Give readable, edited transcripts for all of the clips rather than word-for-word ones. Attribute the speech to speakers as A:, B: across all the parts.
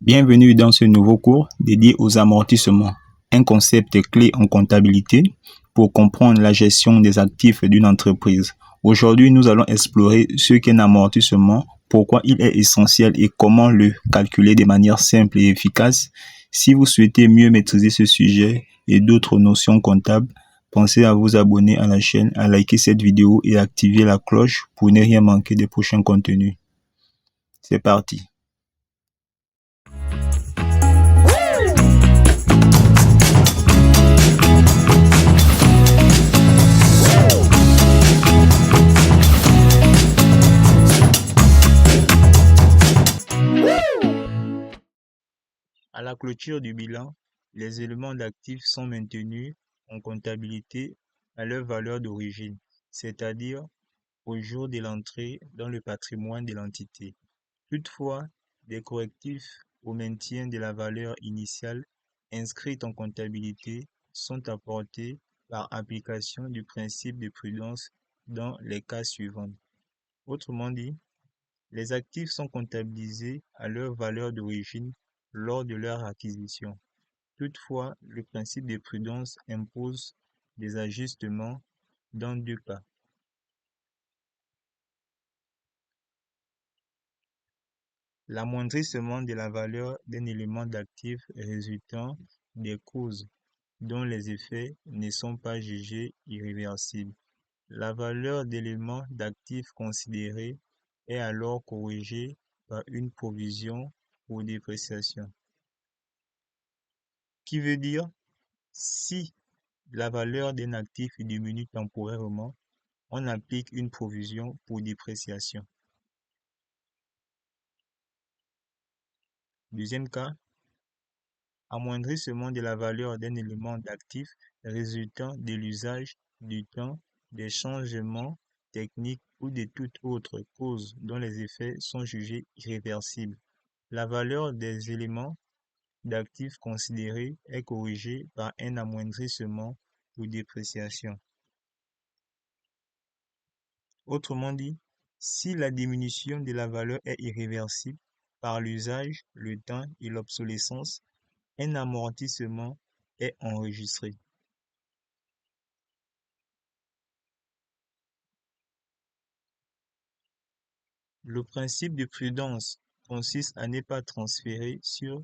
A: Bienvenue dans ce nouveau cours dédié aux amortissements, un concept clé en comptabilité pour comprendre la gestion des actifs d'une entreprise. Aujourd'hui, nous allons explorer ce qu'est un amortissement, pourquoi il est essentiel et comment le calculer de manière simple et efficace. Si vous souhaitez mieux maîtriser ce sujet et d'autres notions comptables, pensez à vous abonner à la chaîne, à liker cette vidéo et à activer la cloche pour ne rien manquer des prochains contenus. C'est parti. À la clôture du bilan, les éléments d'actifs sont maintenus en comptabilité à leur valeur d'origine, c'est-à-dire au jour de l'entrée dans le patrimoine de l'entité. Toutefois, des correctifs au maintien de la valeur initiale inscrite en comptabilité sont apportés par application du principe de prudence dans les cas suivants. Autrement dit, les actifs sont comptabilisés à leur valeur d'origine lors de leur acquisition. Toutefois, le principe de prudence impose des ajustements dans deux cas. L'amoindrissement de la valeur d'un élément d'actif résultant des causes dont les effets ne sont pas jugés irréversibles. La valeur d'éléments d'actifs considérés est alors corrigée par une provision pour dépréciation. Qui veut dire, si la valeur d'un actif diminue temporairement, on applique une provision pour dépréciation. Deuxième cas, amoindrissement de la valeur d'un élément d'actif résultant de l'usage, du temps, des changements techniques ou de toute autre cause dont les effets sont jugés irréversibles. La valeur des éléments d'actifs considérés est corrigée par un amoindrissement pour dépréciation. Autrement dit, si la diminution de la valeur est irréversible par l'usage, le temps et l'obsolescence, un amortissement est enregistré. Le principe de prudence consiste à ne pas transférer sur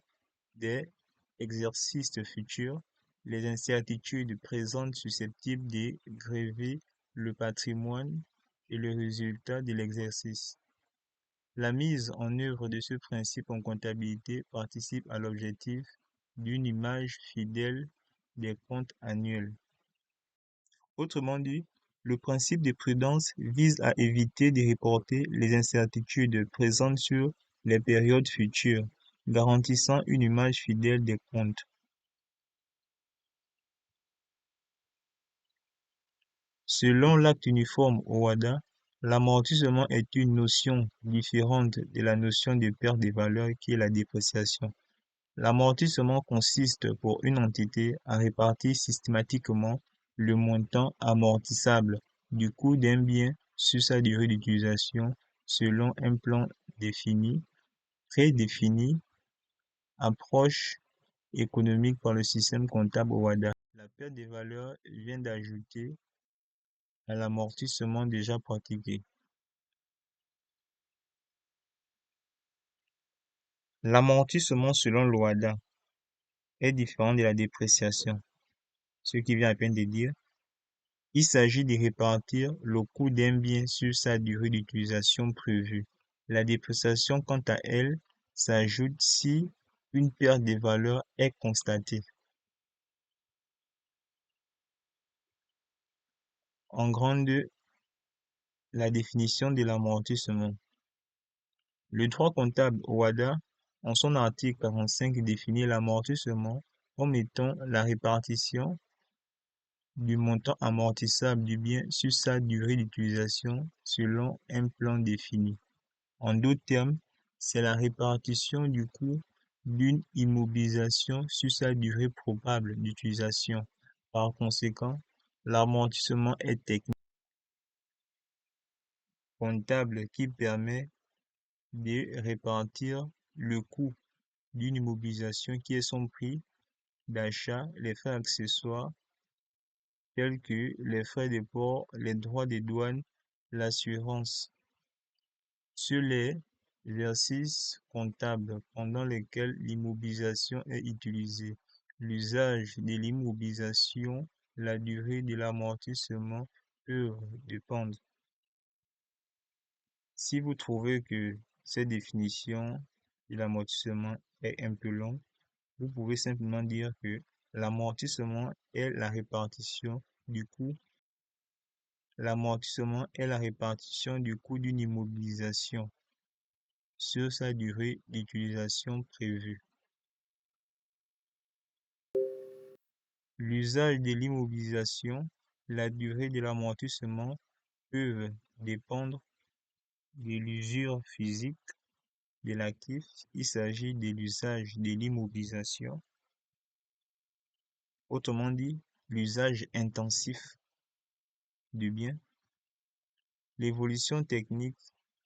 A: des exercices futurs les incertitudes présentes susceptibles de grever le patrimoine et le résultat de l'exercice. La mise en œuvre de ce principe en comptabilité participe à l'objectif d'une image fidèle des comptes annuels. Autrement dit, le principe de prudence vise à éviter de reporter les incertitudes présentes sur les périodes futures, garantissant une image fidèle des comptes. Selon l'acte uniforme OHADA, l'amortissement est une notion différente de la notion de perte de valeur qui est la dépréciation. L'amortissement consiste pour une entité à répartir systématiquement le montant amortissable du coût d'un bien sur sa durée d'utilisation selon un plan défini, prédéfini, approche économique par le système comptable OHADA. La perte de valeur vient d'ajouter à l'amortissement déjà pratiqué. L'amortissement selon l'OHADA est différent de la dépréciation, ce qui vient à peine de dire. Il s'agit de répartir le coût d'un bien sur sa durée d'utilisation prévue. La dépréciation, quant à elle, s'ajoute si une perte de valeur est constatée. En grande, la définition de l'amortissement. Le droit comptable OHADA, en son article 45, définit l'amortissement comme étant la répartition du montant amortissable du bien sur sa durée d'utilisation selon un plan défini. En d'autres termes, c'est la répartition du coût d'une immobilisation sur sa durée probable d'utilisation. Par conséquent, l'amortissement est technique comptable qui permet de répartir le coût d'une immobilisation qui est son prix d'achat, les frais accessoires tels que les frais de port, les droits de douane, l'assurance. Sur les exercices comptables pendant lesquels l'immobilisation est utilisée, l'usage de l'immobilisation, la durée de l'amortissement peuvent dépendre. Si vous trouvez que cette définition de l'amortissement est un peu longue, vous pouvez simplement dire que l'amortissement est la répartition du coût. L'amortissement est la répartition du coût d'une immobilisation sur sa durée d'utilisation prévue. L'usage de l'immobilisation, la durée de l'amortissement peuvent dépendre de l'usure physique de l'actif. Il s'agit de l'usage de l'immobilisation. Autrement dit, l'usage intensif du bien. L'évolution technique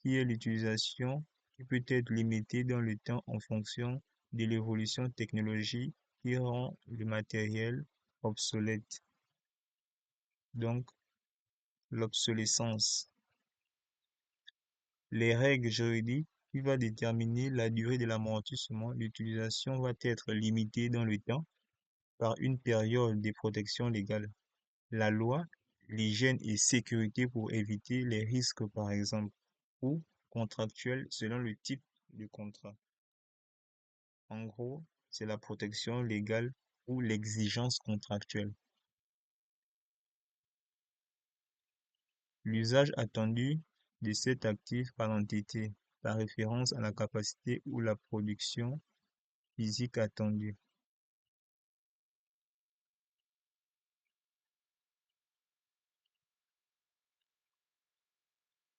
A: qui est l'utilisation qui peut être limitée dans le temps en fonction de l'évolution technologique qui rend le matériel obsolète. Donc, l'obsolescence. Les règles juridiques qui vont déterminer la durée de l'amortissement, l'utilisation va être limitée dans le temps par une période de protection légale. La loi, l'hygiène et sécurité pour éviter les risques par exemple, ou contractuels selon le type de contrat. En gros, c'est la protection légale ou l'exigence contractuelle. L'usage attendu de cet actif par l'entité, par référence à la capacité ou la production physique attendue.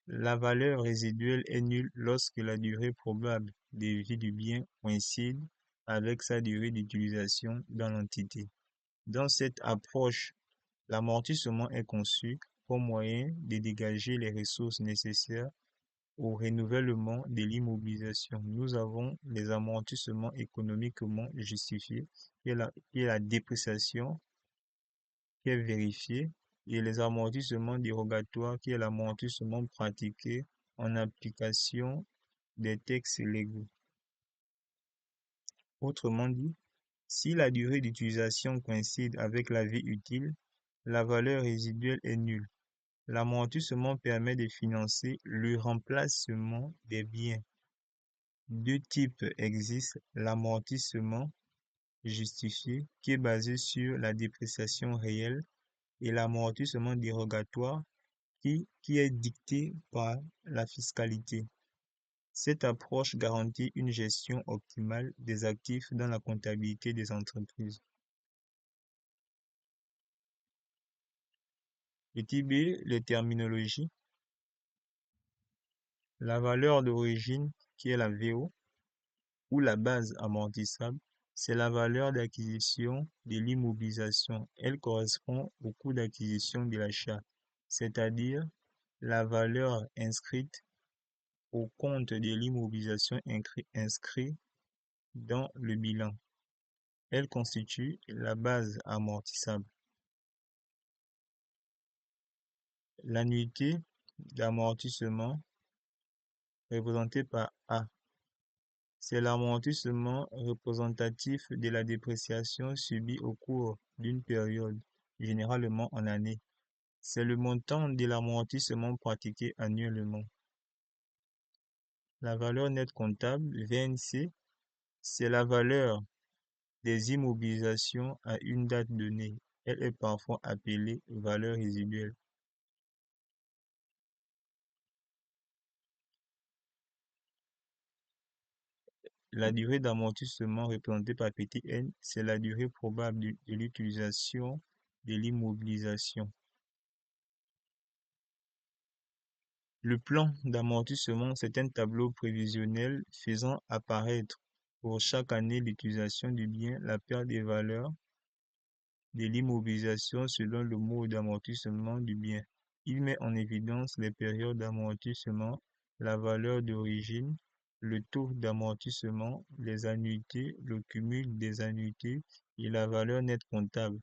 A: La valeur résiduelle est nulle lorsque la durée probable de vie du bien coïncide avec sa durée d'utilisation dans l'entité. Dans cette approche, l'amortissement est conçu comme moyen de dégager les ressources nécessaires au renouvellement de l'immobilisation. Nous avons les amortissements économiquement justifiés, qui est la dépréciation qui est vérifiée, et les amortissements dérogatoires, qui est l'amortissement pratiqué en application des textes légaux. Autrement dit, si la durée d'utilisation coïncide avec la vie utile, la valeur résiduelle est nulle. L'amortissement permet de financer le remplacement des biens. Deux types existent, l'amortissement justifié, qui est basé sur la dépréciation réelle, et l'amortissement dérogatoire, qui est dicté par la fiscalité. Cette approche garantit une gestion optimale des actifs dans la comptabilité des entreprises. Petit b, les terminologies. La valeur d'origine, qui est la VO, ou la base amortissable, c'est la valeur d'acquisition de l'immobilisation. Elle correspond au coût d'acquisition de l'achat, c'est-à-dire la valeur inscrite au compte de l'immobilisation inscrit dans le bilan. Elle constitue la base amortissable. L'annuité d'amortissement représentée par A, c'est l'amortissement représentatif de la dépréciation subie au cours d'une période, généralement en année. C'est le montant de l'amortissement pratiqué annuellement. La valeur nette comptable, VNC, c'est la valeur des immobilisations à une date donnée. Elle est parfois appelée valeur résiduelle. La durée d'amortissement représentée par petit n, c'est la durée probable de l'utilisation de l'immobilisation. Le plan d'amortissement, c'est un tableau prévisionnel faisant apparaître pour chaque année l'utilisation du bien, la perte des valeurs de l'immobilisation selon le mode d'amortissement du bien. Il met en évidence les périodes d'amortissement, la valeur d'origine, le taux d'amortissement, les annuités, le cumul des annuités et la valeur nette comptable.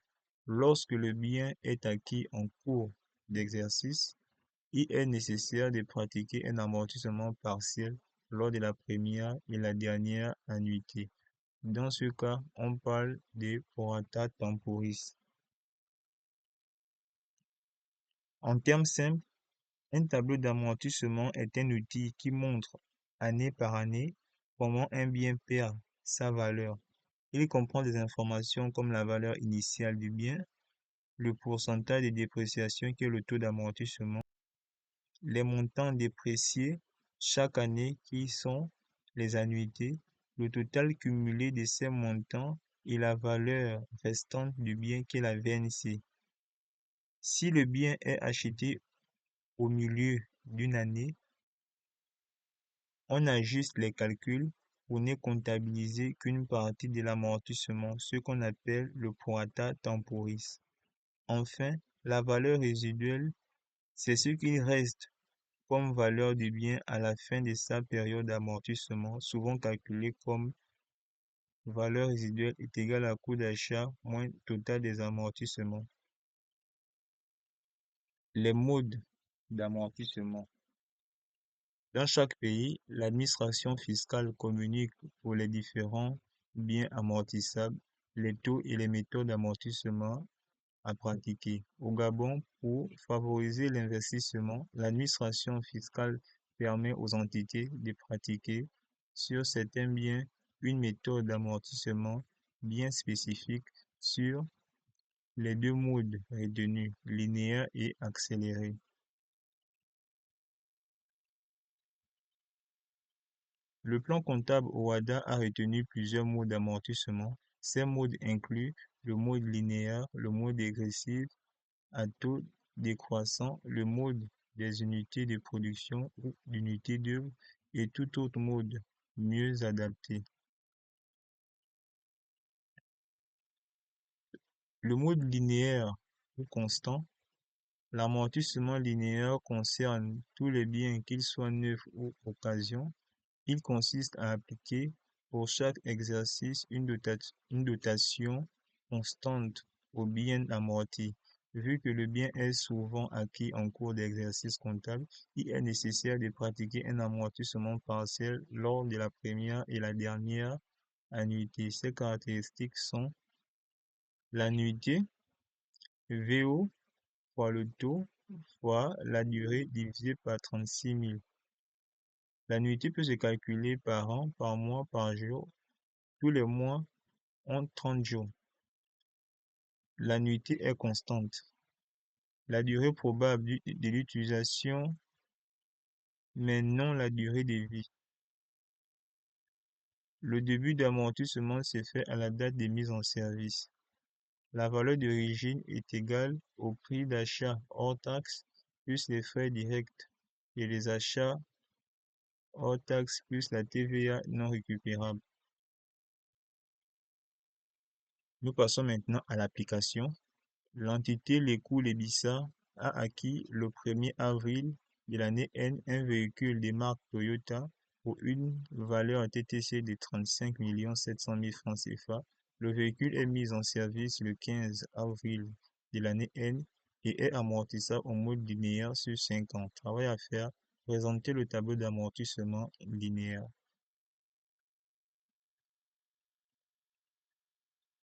A: Lorsque le bien est acquis en cours d'exercice, il est nécessaire de pratiquer un amortissement partiel lors de la première et la dernière annuité. Dans ce cas, on parle de prorata temporis. En termes simples, un tableau d'amortissement est un outil qui montre année par année comment un bien perd sa valeur. Il comprend des informations comme la valeur initiale du bien, le pourcentage de dépréciation qui est le taux d'amortissement, les montants dépréciés chaque année qui sont les annuités, le total cumulé de ces montants et la valeur restante du bien qui est la VNC. Si le bien est acheté au milieu d'une année, on ajuste les calculs pour ne comptabiliser qu'une partie de l'amortissement, ce qu'on appelle le prorata temporis. Enfin, la valeur résiduelle, c'est ce qu'il reste comme valeur du bien à la fin de sa période d'amortissement, souvent calculée comme valeur résiduelle est égale à coût d'achat moins total des amortissements. Les modes d'amortissement. Dans chaque pays, l'administration fiscale communique pour les différents biens amortissables les taux et les méthodes d'amortissement à pratiquer. Au Gabon, pour favoriser l'investissement, l'administration fiscale permet aux entités de pratiquer sur certains biens une méthode d'amortissement bien spécifique sur les deux modes retenus, linéaire et accéléré. Le plan comptable OHADA a retenu plusieurs modes d'amortissement. Ces modes incluent le mode linéaire, le mode dégressif à taux décroissant, le mode des unités de production ou d'unités d'œuvre et tout autre mode mieux adapté. Le mode linéaire ou constant. L'amortissement linéaire concerne tous les biens, qu'ils soient neufs ou occasion. Il consiste à appliquer pour chaque exercice une dotation constante au bien amorti. Vu que le bien est souvent acquis en cours d'exercice comptable, il est nécessaire de pratiquer un amortissement partiel lors de la première et la dernière annuité. Ces caractéristiques sont l'annuité, VO fois le taux fois la durée divisé par 36 000. L'annuité peut se calculer par an, par mois, par jour. Tous les mois ont 30 jours. L'annuité est constante. La durée probable de l'utilisation, mais non la durée de vie. Le début d'amortissement se fait à la date de mise en service. La valeur d'origine est égale au prix d'achat hors taxe plus les frais directs et les achats hors taxe plus la TVA non récupérable. Nous passons maintenant à l'application. L'entité Leku-Lebissa a acquis le 1er avril de l'année N un véhicule de marque Toyota pour une valeur TTC de 35 700 000 francs CFA. Le véhicule est mis en service le 15 avril de l'année N et est amortissable au mode linéaire sur 5 ans. Travail à faire, présenter le tableau d'amortissement linéaire.